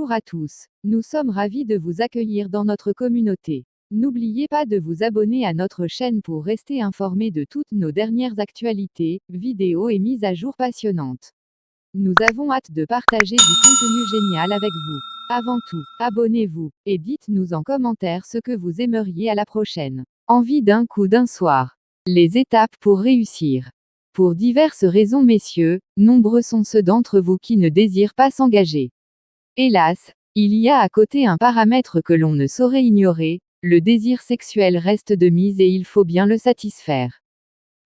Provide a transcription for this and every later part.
Bonjour à tous. Nous sommes ravis de vous accueillir dans notre communauté. N'oubliez pas de vous abonner à notre chaîne pour rester informé de toutes nos dernières actualités, vidéos et mises à jour passionnantes. Nous avons hâte de partager du contenu génial avec vous. Avant tout, abonnez-vous, et dites-nous en commentaire ce que vous aimeriez à la prochaine. Envie d'un coup d'un soir. Les étapes pour réussir. Pour diverses raisons messieurs, nombreux sont ceux d'entre vous qui ne désirent pas s'engager. Hélas, il y a à côté un paramètre que l'on ne saurait ignorer, le désir sexuel reste de mise et il faut bien le satisfaire.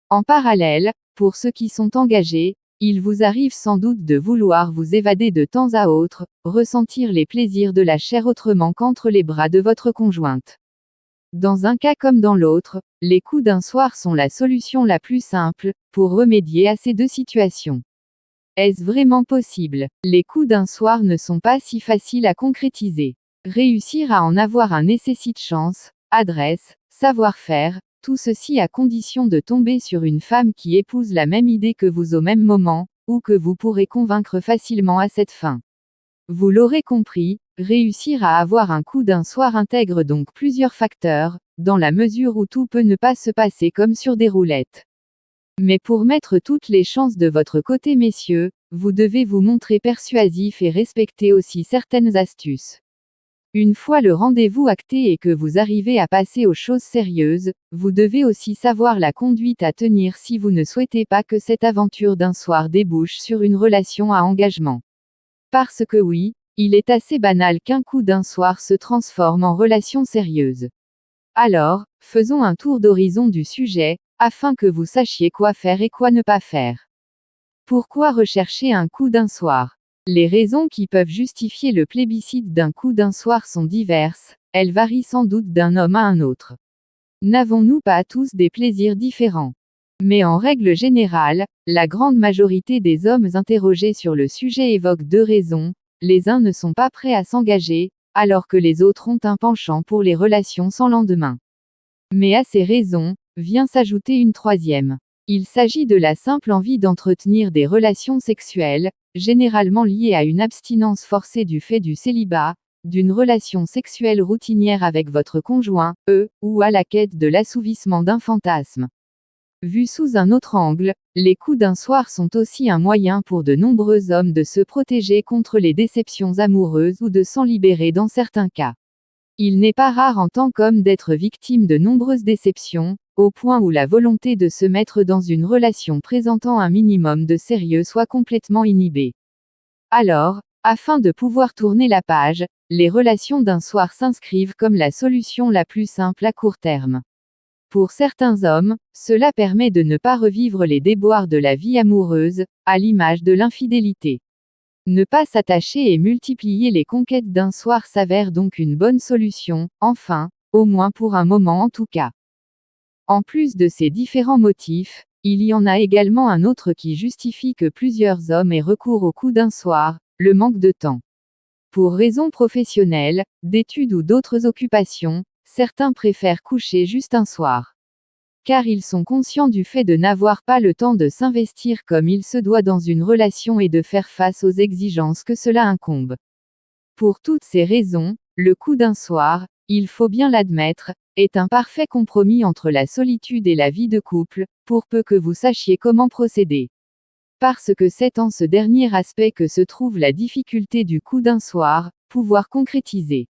En parallèle, pour ceux qui sont engagés, il vous arrive sans doute de vouloir vous évader de temps à autre, ressentir les plaisirs de la chair autrement qu'entre les bras de votre conjointe. Dans un cas comme dans l'autre, les coups d'un soir sont la solution la plus simple, pour remédier à ces deux situations. Est-ce vraiment possible? Les coups d'un soir ne sont pas si faciles à concrétiser. Réussir à en avoir un nécessite chance, adresse, savoir-faire, tout ceci à condition de tomber sur une femme qui épouse la même idée que vous au même moment, ou que vous pourrez convaincre facilement à cette fin. Vous l'aurez compris, réussir à avoir un coup d'un soir intègre donc plusieurs facteurs, dans la mesure où tout peut ne pas se passer comme sur des roulettes. Mais pour mettre toutes les chances de votre côté messieurs, vous devez vous montrer persuasif et respecter aussi certaines astuces. Une fois le rendez-vous acté et que vous arrivez à passer aux choses sérieuses, vous devez aussi savoir la conduite à tenir si vous ne souhaitez pas que cette aventure d'un soir débouche sur une relation à engagement. Parce que oui, il est assez banal qu'un coup d'un soir se transforme en relation sérieuse. Alors, faisons un tour d'horizon du sujet, afin que vous sachiez quoi faire et quoi ne pas faire. Pourquoi rechercher un coup d'un soir? Les raisons qui peuvent justifier le plébiscite d'un coup d'un soir sont diverses, elles varient sans doute d'un homme à un autre. N'avons-nous pas tous des plaisirs différents? Mais en règle générale, la grande majorité des hommes interrogés sur le sujet évoquent deux raisons, les uns ne sont pas prêts à s'engager, alors que les autres ont un penchant pour les relations sans lendemain. Mais à ces raisons, vient s'ajouter une troisième. Il s'agit de la simple envie d'entretenir des relations sexuelles, généralement liées à une abstinence forcée du fait du célibat, d'une relation sexuelle routinière avec votre conjoint, ou à la quête de l'assouvissement d'un fantasme. Vu sous un autre angle, les coups d'un soir sont aussi un moyen pour de nombreux hommes de se protéger contre les déceptions amoureuses ou de s'en libérer dans certains cas. Il n'est pas rare en tant qu'homme d'être victime de nombreuses déceptions, au point où la volonté de se mettre dans une relation présentant un minimum de sérieux soit complètement inhibée. Alors, afin de pouvoir tourner la page, les relations d'un soir s'inscrivent comme la solution la plus simple à court terme. Pour certains hommes, cela permet de ne pas revivre les déboires de la vie amoureuse, à l'image de l'infidélité. Ne pas s'attacher et multiplier les conquêtes d'un soir s'avère donc une bonne solution, enfin, au moins pour un moment en tout cas. En plus de ces différents motifs, il y en a également un autre qui justifie que plusieurs hommes aient recours au coup d'un soir, le manque de temps. Pour raisons professionnelles, d'études ou d'autres occupations, certains préfèrent coucher juste un soir. Car ils sont conscients du fait de n'avoir pas le temps de s'investir comme il se doit dans une relation et de faire face aux exigences que cela incombe. Pour toutes ces raisons, le coup d'un soir, il faut bien l'admettre, est un parfait compromis entre la solitude et la vie de couple, pour peu que vous sachiez comment procéder. Parce que c'est en ce dernier aspect que se trouve la difficulté du coup d'un soir, pouvoir concrétiser.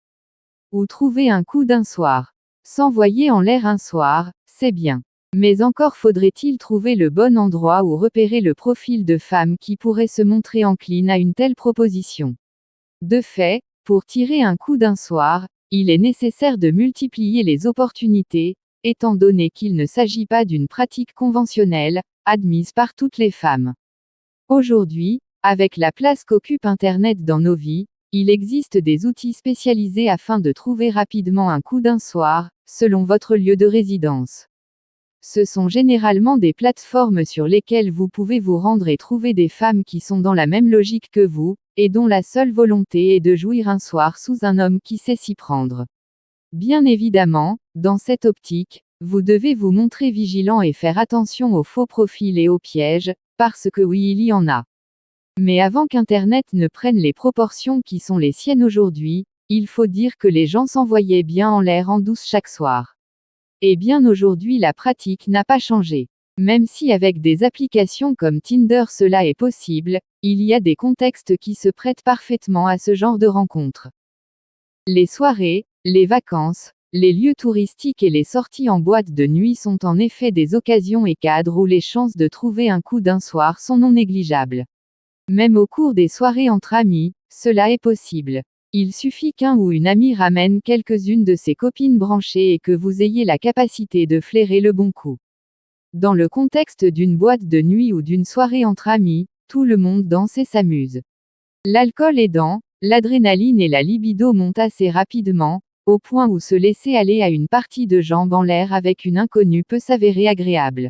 Ou trouver un coup d'un soir. S'envoyer en l'air un soir, c'est bien. Mais encore faudrait-il trouver le bon endroit ou repérer le profil de femme qui pourrait se montrer encline à une telle proposition. De fait, pour tirer un coup d'un soir, il est nécessaire de multiplier les opportunités, étant donné qu'il ne s'agit pas d'une pratique conventionnelle, admise par toutes les femmes. Aujourd'hui, avec la place qu'occupe Internet dans nos vies, il existe des outils spécialisés afin de trouver rapidement un coup d'un soir, selon votre lieu de résidence. Ce sont généralement des plateformes sur lesquelles vous pouvez vous rendre et trouver des femmes qui sont dans la même logique que vous, et dont la seule volonté est de jouir un soir sous un homme qui sait s'y prendre. Bien évidemment, dans cette optique, vous devez vous montrer vigilant et faire attention aux faux profils et aux pièges, parce que oui, il y en a. Mais avant qu'Internet ne prenne les proportions qui sont les siennes aujourd'hui, il faut dire que les gens s'envoyaient bien en l'air en douce chaque soir. Et bien aujourd'hui la pratique n'a pas changé. Même si avec des applications comme Tinder cela est possible, il y a des contextes qui se prêtent parfaitement à ce genre de rencontres. Les soirées, les vacances, les lieux touristiques et les sorties en boîte de nuit sont en effet des occasions et cadres où les chances de trouver un coup d'un soir sont non négligeables. Même au cours des soirées entre amis, cela est possible. Il suffit qu'un ou une amie ramène quelques-unes de ses copines branchées et que vous ayez la capacité de flairer le bon coup. Dans le contexte d'une boîte de nuit ou d'une soirée entre amis, tout le monde danse et s'amuse. L'alcool aidant, l'adrénaline et la libido montent assez rapidement, au point où se laisser aller à une partie de jambes en l'air avec une inconnue peut s'avérer agréable.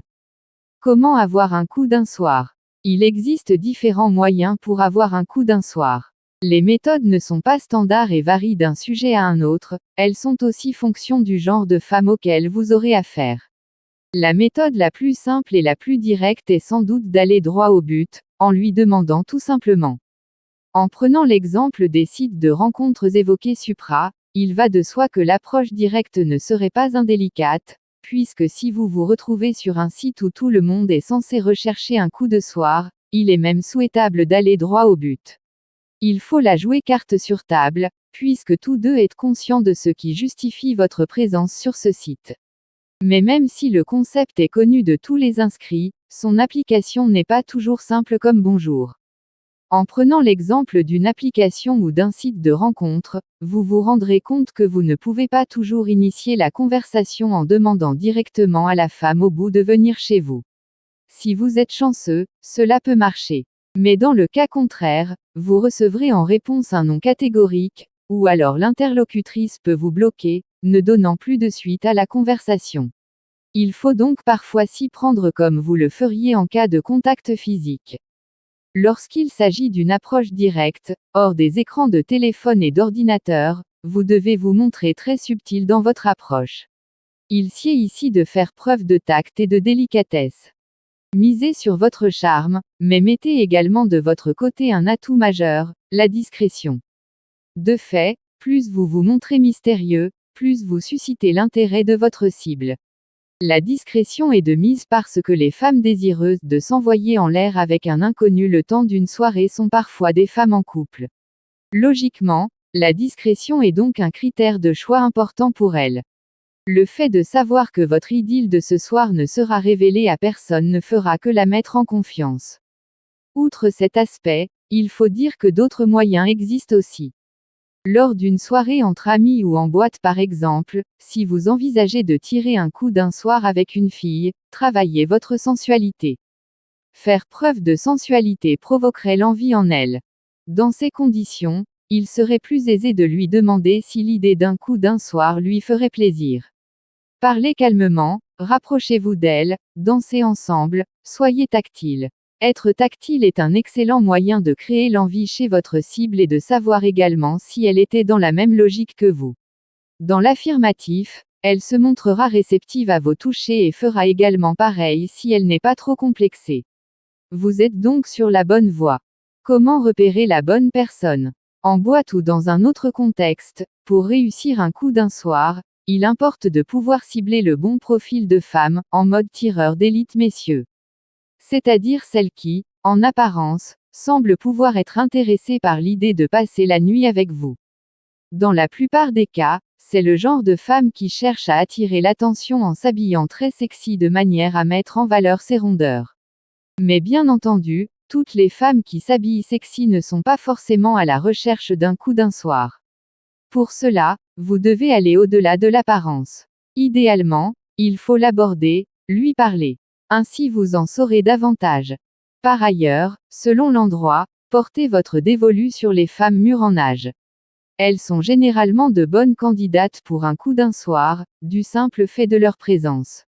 Comment avoir un coup d'un soir? Il existe différents moyens pour avoir un coup d'un soir. Les méthodes ne sont pas standards et varient d'un sujet à un autre, elles sont aussi fonction du genre de femme auquel vous aurez affaire. La méthode la plus simple et la plus directe est sans doute d'aller droit au but, en lui demandant tout simplement. En prenant l'exemple des sites de rencontres évoqués supra, il va de soi que l'approche directe ne serait pas indélicate, puisque si vous vous retrouvez sur un site où tout le monde est censé rechercher un coup de soir, il est même souhaitable d'aller droit au but. Il faut la jouer carte sur table, puisque tous deux êtes conscients de ce qui justifie votre présence sur ce site. Mais même si le concept est connu de tous les inscrits, son application n'est pas toujours simple comme bonjour. En prenant l'exemple d'une application ou d'un site de rencontre, vous vous rendrez compte que vous ne pouvez pas toujours initier la conversation en demandant directement à la femme au bout de venir chez vous. Si vous êtes chanceux, cela peut marcher. Mais dans le cas contraire, vous recevrez en réponse un non catégorique, ou alors l'interlocutrice peut vous bloquer, ne donnant plus de suite à la conversation. Il faut donc parfois s'y prendre comme vous le feriez en cas de contact physique. Lorsqu'il s'agit d'une approche directe, hors des écrans de téléphone et d'ordinateur, vous devez vous montrer très subtil dans votre approche. Il sied ici de faire preuve de tact et de délicatesse. Misez sur votre charme, mais mettez également de votre côté un atout majeur, la discrétion. De fait, plus vous vous montrez mystérieux, plus vous suscitez l'intérêt de votre cible. La discrétion est de mise parce que les femmes désireuses de s'envoyer en l'air avec un inconnu le temps d'une soirée sont parfois des femmes en couple. Logiquement, la discrétion est donc un critère de choix important pour elles. Le fait de savoir que votre idylle de ce soir ne sera révélée à personne ne fera que la mettre en confiance. Outre cet aspect, il faut dire que d'autres moyens existent aussi. Lors d'une soirée entre amis ou en boîte par exemple, si vous envisagez de tirer un coup d'un soir avec une fille, travaillez votre sensualité. Faire preuve de sensualité provoquerait l'envie en elle. Dans ces conditions, il serait plus aisé de lui demander si l'idée d'un coup d'un soir lui ferait plaisir. Parlez calmement, rapprochez-vous d'elle, dansez ensemble, soyez tactile. Être tactile est un excellent moyen de créer l'envie chez votre cible et de savoir également si elle était dans la même logique que vous. Dans l'affirmatif, elle se montrera réceptive à vos touchés et fera également pareil si elle n'est pas trop complexée. Vous êtes donc sur la bonne voie. Comment repérer la bonne personne? En boîte ou dans un autre contexte, pour réussir un coup d'un soir, il importe de pouvoir cibler le bon profil de femme, en mode tireur d'élite messieurs. C'est-à-dire celle qui, en apparence, semble pouvoir être intéressée par l'idée de passer la nuit avec vous. Dans la plupart des cas, c'est le genre de femme qui cherche à attirer l'attention en s'habillant très sexy de manière à mettre en valeur ses rondeurs. Mais bien entendu, toutes les femmes qui s'habillent sexy ne sont pas forcément à la recherche d'un coup d'un soir. Pour cela, vous devez aller au-delà de l'apparence. Idéalement, il faut l'aborder, lui parler. Ainsi vous en saurez davantage. Par ailleurs, selon l'endroit, portez votre dévolu sur les femmes mûres en âge. Elles sont généralement de bonnes candidates pour un coup d'un soir, du simple fait de leur présence.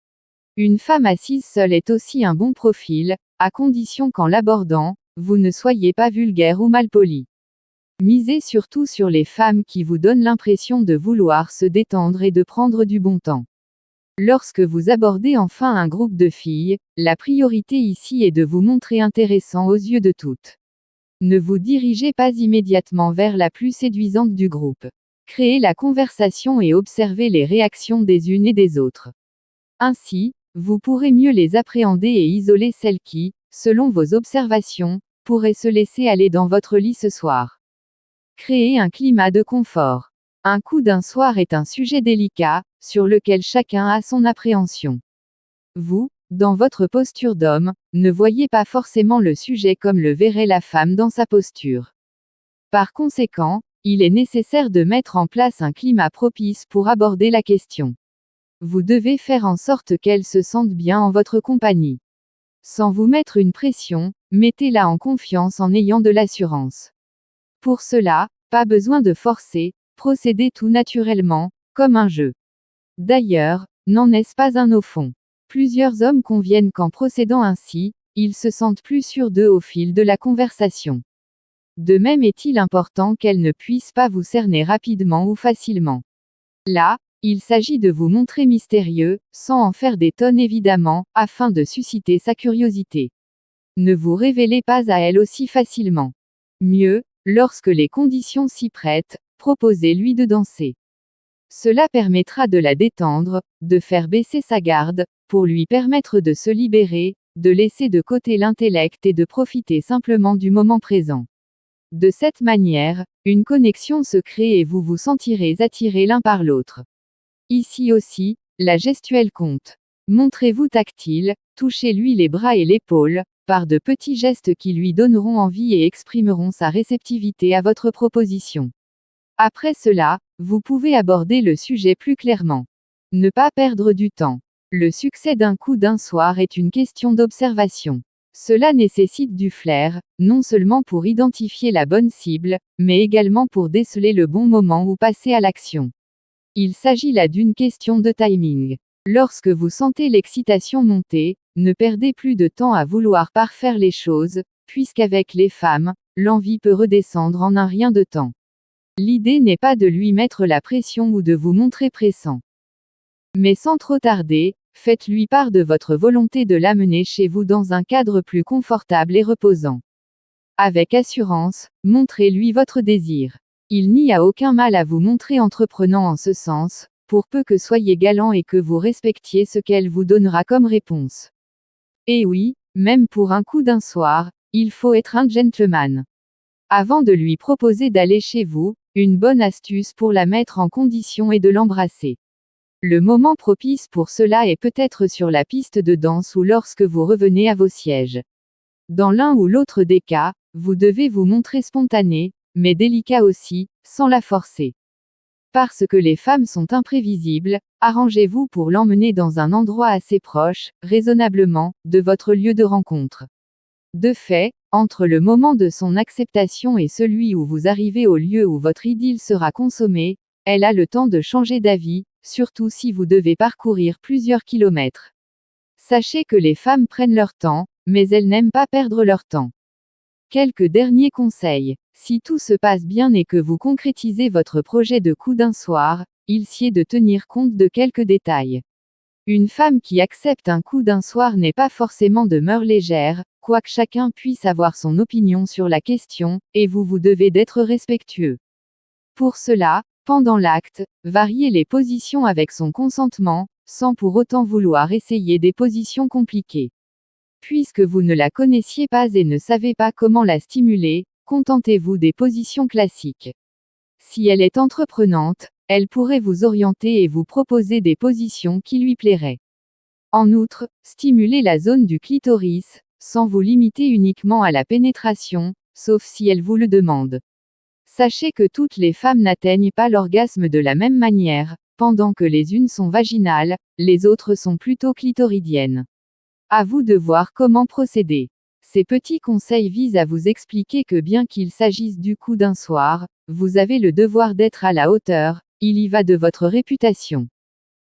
Une femme assise seule est aussi un bon profil, à condition qu'en l'abordant, vous ne soyez pas vulgaire ou malpoli. Misez surtout sur les femmes qui vous donnent l'impression de vouloir se détendre et de prendre du bon temps. Lorsque vous abordez enfin un groupe de filles, la priorité ici est de vous montrer intéressant aux yeux de toutes. Ne vous dirigez pas immédiatement vers la plus séduisante du groupe. Créez la conversation et observez les réactions des unes et des autres. Ainsi, vous pourrez mieux les appréhender et isoler celles qui, selon vos observations, pourraient se laisser aller dans votre lit ce soir. Créez un climat de confort. Un coup d'un soir est un sujet délicat, sur lequel chacun a son appréhension. Vous, dans votre posture d'homme, ne voyez pas forcément le sujet comme le verrait la femme dans sa posture. Par conséquent, il est nécessaire de mettre en place un climat propice pour aborder la question. Vous devez faire en sorte qu'elle se sente bien en votre compagnie. Sans vous mettre une pression, mettez-la en confiance en ayant de l'assurance. Pour cela, pas besoin de forcer, procédez tout naturellement, comme un jeu. D'ailleurs, n'en est-ce pas un au fond? Plusieurs hommes conviennent qu'en procédant ainsi, ils se sentent plus sûrs d'eux au fil de la conversation. De même est-il important qu'elle ne puisse pas vous cerner rapidement ou facilement. Là, il s'agit de vous montrer mystérieux, sans en faire des tonnes évidemment, afin de susciter sa curiosité. Ne vous révélez pas à elle aussi facilement. Mieux, lorsque les conditions s'y prêtent, proposez-lui de danser. Cela permettra de la détendre, de faire baisser sa garde, pour lui permettre de se libérer, de laisser de côté l'intellect et de profiter simplement du moment présent. De cette manière, une connexion se crée et vous vous sentirez attirés l'un par l'autre. Ici aussi, la gestuelle compte. Montrez-vous tactile, touchez-lui les bras et l'épaule, par de petits gestes qui lui donneront envie et exprimeront sa réceptivité à votre proposition. Après cela, vous pouvez aborder le sujet plus clairement. Ne pas perdre du temps. Le succès d'un coup d'un soir est une question d'observation. Cela nécessite du flair, non seulement pour identifier la bonne cible, mais également pour déceler le bon moment ou passer à l'action. Il s'agit là d'une question de timing. Lorsque vous sentez l'excitation monter, ne perdez plus de temps à vouloir parfaire les choses, puisqu'avec les femmes, l'envie peut redescendre en un rien de temps. L'idée n'est pas de lui mettre la pression ou de vous montrer pressant. Mais sans trop tarder, faites-lui part de votre volonté de l'amener chez vous dans un cadre plus confortable et reposant. Avec assurance, montrez-lui votre désir. Il n'y a aucun mal à vous montrer entreprenant en ce sens, pour peu que soyez galant et que vous respectiez ce qu'elle vous donnera comme réponse. Et oui, même pour un coup d'un soir, il faut être un gentleman. Avant de lui proposer d'aller chez vous, une bonne astuce pour la mettre en condition est de l'embrasser. Le moment propice pour cela est peut-être sur la piste de danse ou lorsque vous revenez à vos sièges. Dans l'un ou l'autre des cas, vous devez vous montrer spontané, mais délicat aussi, sans la forcer. Parce que les femmes sont imprévisibles, arrangez-vous pour l'emmener dans un endroit assez proche, raisonnablement, de votre lieu de rencontre. De fait, entre le moment de son acceptation et celui où vous arrivez au lieu où votre idylle sera consommée, elle a le temps de changer d'avis, surtout si vous devez parcourir plusieurs kilomètres. Sachez que les femmes prennent leur temps, mais elles n'aiment pas perdre leur temps. Quelques derniers conseils. Si tout se passe bien et que vous concrétisez votre projet de coup d'un soir, il sied de tenir compte de quelques détails. Une femme qui accepte un coup d'un soir n'est pas forcément de mœurs légères, quoique chacun puisse avoir son opinion sur la question, et vous devez d'être respectueux. Pour cela, pendant l'acte, variez les positions avec son consentement, sans pour autant vouloir essayer des positions compliquées. Puisque vous ne la connaissiez pas et ne savez pas comment la stimuler, contentez-vous des positions classiques. Si elle est entreprenante, elle pourrait vous orienter et vous proposer des positions qui lui plairaient. En outre, stimulez la zone du clitoris, sans vous limiter uniquement à la pénétration, sauf si elle vous le demande. Sachez que toutes les femmes n'atteignent pas l'orgasme de la même manière, pendant que les unes sont vaginales, les autres sont plutôt clitoridiennes. À vous de voir comment procéder. Ces petits conseils visent à vous expliquer que bien qu'il s'agisse du coup d'un soir, vous avez le devoir d'être à la hauteur, il y va de votre réputation.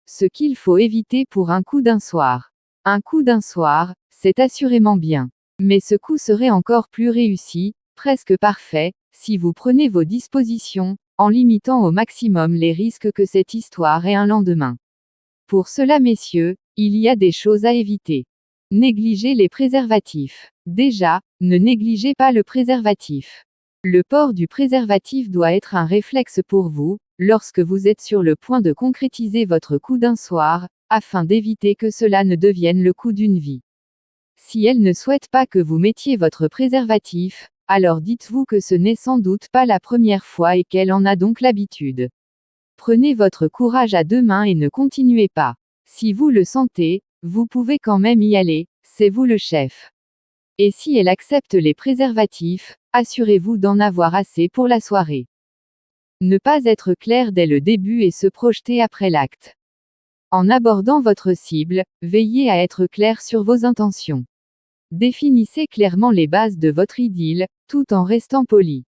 Ce qu'il faut éviter pour un coup d'un soir. Un coup d'un soir, c'est assurément bien. Mais ce coup serait encore plus réussi, presque parfait, si vous prenez vos dispositions, en limitant au maximum les risques que cette histoire ait un lendemain. Pour cela messieurs, il y a des choses à éviter. Négligez les préservatifs. Déjà, ne négligez pas le préservatif. Le port du préservatif doit être un réflexe pour vous, lorsque vous êtes sur le point de concrétiser votre coup d'un soir, afin d'éviter que cela ne devienne le coup d'une vie. Si elle ne souhaite pas que vous mettiez votre préservatif, alors dites-vous que ce n'est sans doute pas la première fois et qu'elle en a donc l'habitude. Prenez votre courage à deux mains et ne continuez pas. Si vous le sentez, vous pouvez quand même y aller, c'est vous le chef. Et si elle accepte les préservatifs, assurez-vous d'en avoir assez pour la soirée. Ne pas être clair dès le début et se projeter après l'acte. En abordant votre cible, veillez à être clair sur vos intentions. Définissez clairement les bases de votre idylle, tout en restant poli.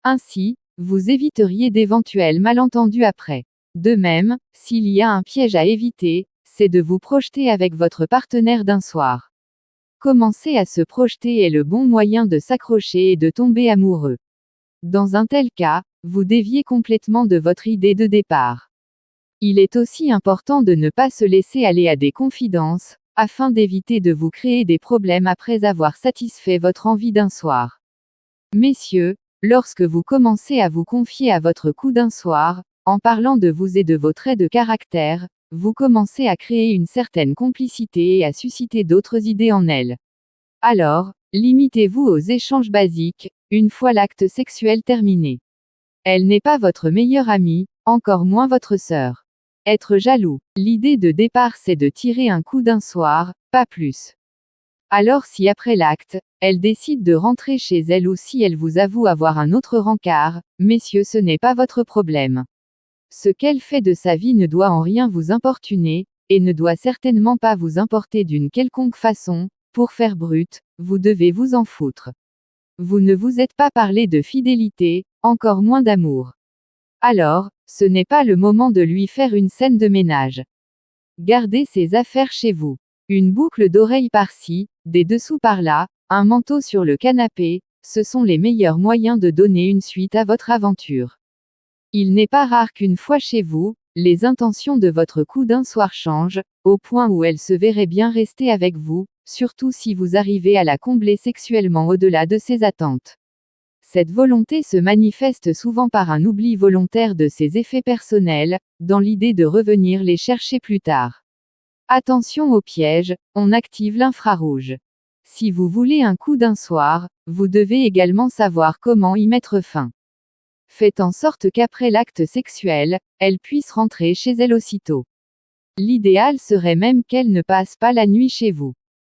Ainsi, vous éviteriez d'éventuels malentendus après. De même, s'il y a un piège à éviter, c'est de vous projeter avec votre partenaire d'un soir. Commencer à se projeter est le bon moyen de s'accrocher et de tomber amoureux. Dans un tel cas, vous déviez complètement de votre idée de départ. Il est aussi important de ne pas se laisser aller à des confidences, afin d'éviter de vous créer des problèmes après avoir satisfait votre envie d'un soir. Messieurs, lorsque vous commencez à vous confier à votre coup d'un soir, en parlant de vous et de vos traits de caractère, vous commencez à créer une certaine complicité et à susciter d'autres idées en elle. Alors, limitez-vous aux échanges basiques, une fois l'acte sexuel terminé. Elle n'est pas votre meilleure amie, encore moins votre sœur. Être jaloux. L'idée de départ c'est de tirer un coup d'un soir, pas plus. Alors si après l'acte, elle décide de rentrer chez elle ou si elle vous avoue avoir un autre rencard, messieurs ce n'est pas votre problème. Ce qu'elle fait de sa vie ne doit en rien vous importuner, et ne doit certainement pas vous importer d'une quelconque façon, pour faire brut, vous devez vous en foutre. Vous ne vous êtes pas parlé de fidélité, encore moins d'amour. Alors, ce n'est pas le moment de lui faire une scène de ménage. Gardez ses affaires chez vous. Une boucle d'oreille par-ci, des dessous par-là, un manteau sur le canapé, ce sont les meilleurs moyens de donner une suite à votre aventure. Il n'est pas rare qu'une fois chez vous, les intentions de votre coup d'un soir changent, au point où elle se verrait bien rester avec vous, surtout si vous arrivez à la combler sexuellement au-delà de ses attentes. Cette volonté se manifeste souvent par un oubli volontaire de ses effets personnels, dans l'idée de revenir les chercher plus tard. Attention au piège, on active l'infrarouge. Si vous voulez un coup d'un soir, vous devez également savoir comment y mettre fin. Faites en sorte qu'après l'acte sexuel, elle puisse rentrer chez elle aussitôt. L'idéal serait même qu'elle ne passe pas la nuit chez vous.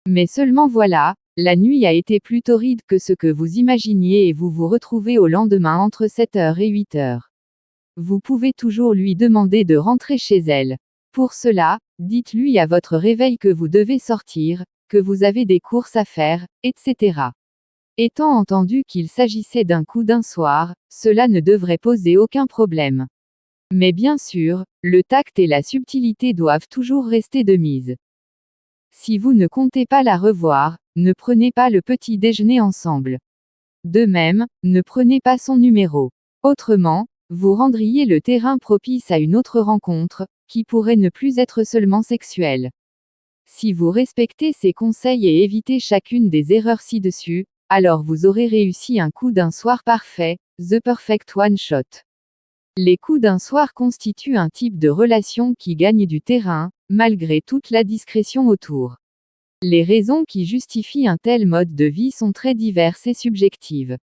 Mais seulement voilà, la nuit a été plus torride que ce que vous imaginiez et vous vous retrouvez au lendemain entre 7h et 8h. Vous pouvez toujours lui demander de rentrer chez elle. Pour cela, dites-lui à votre réveil que vous devez sortir, que vous avez des courses à faire, etc. Étant entendu qu'il s'agissait d'un coup d'un soir, cela ne devrait poser aucun problème. Mais bien sûr, le tact et la subtilité doivent toujours rester de mise. Si vous ne comptez pas la revoir, ne prenez pas le petit déjeuner ensemble. De même, ne prenez pas son numéro. Autrement, vous rendriez le terrain propice à une autre rencontre, qui pourrait ne plus être seulement sexuelle. Si vous respectez ces conseils et évitez chacune des erreurs ci-dessus, alors vous aurez réussi un coup d'un soir parfait, the perfect one shot. Les coups d'un soir constituent un type de relation qui gagne du terrain, malgré toute la discrétion autour. Les raisons qui justifient un tel mode de vie sont très diverses et subjectives.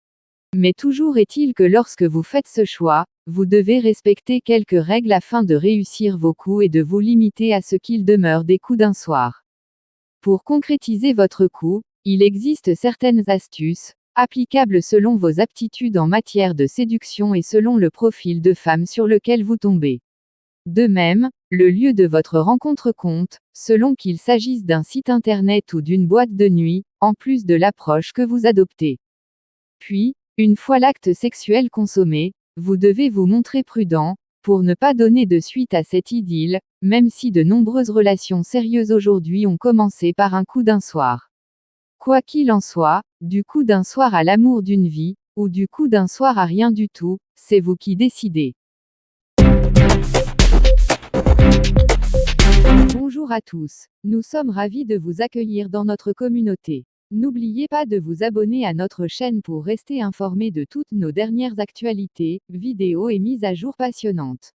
Mais toujours est-il que lorsque vous faites ce choix, vous devez respecter quelques règles afin de réussir vos coups et de vous limiter à ce qu'il demeure des coups d'un soir. Pour concrétiser votre coup, il existe certaines astuces, applicables selon vos aptitudes en matière de séduction et selon le profil de femme sur lequel vous tombez. De même, le lieu de votre rencontre compte, selon qu'il s'agisse d'un site internet ou d'une boîte de nuit, en plus de l'approche que vous adoptez. Puis, une fois l'acte sexuel consommé, vous devez vous montrer prudent, pour ne pas donner de suite à cette idylle, même si de nombreuses relations sérieuses aujourd'hui ont commencé par un coup d'un soir. Quoi qu'il en soit, du coup d'un soir à l'amour d'une vie, ou du coup d'un soir à rien du tout, c'est vous qui décidez. Bonjour. Bonjour à tous. Nous sommes ravis de vous accueillir dans notre communauté. N'oubliez pas de vous abonner à notre chaîne pour rester informé de toutes nos dernières actualités, vidéos et mises à jour passionnantes.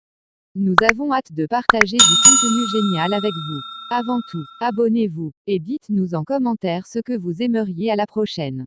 Nous avons hâte de partager du contenu génial avec vous. Avant tout, abonnez-vous, et dites-nous en commentaire ce que vous aimeriez à la prochaine.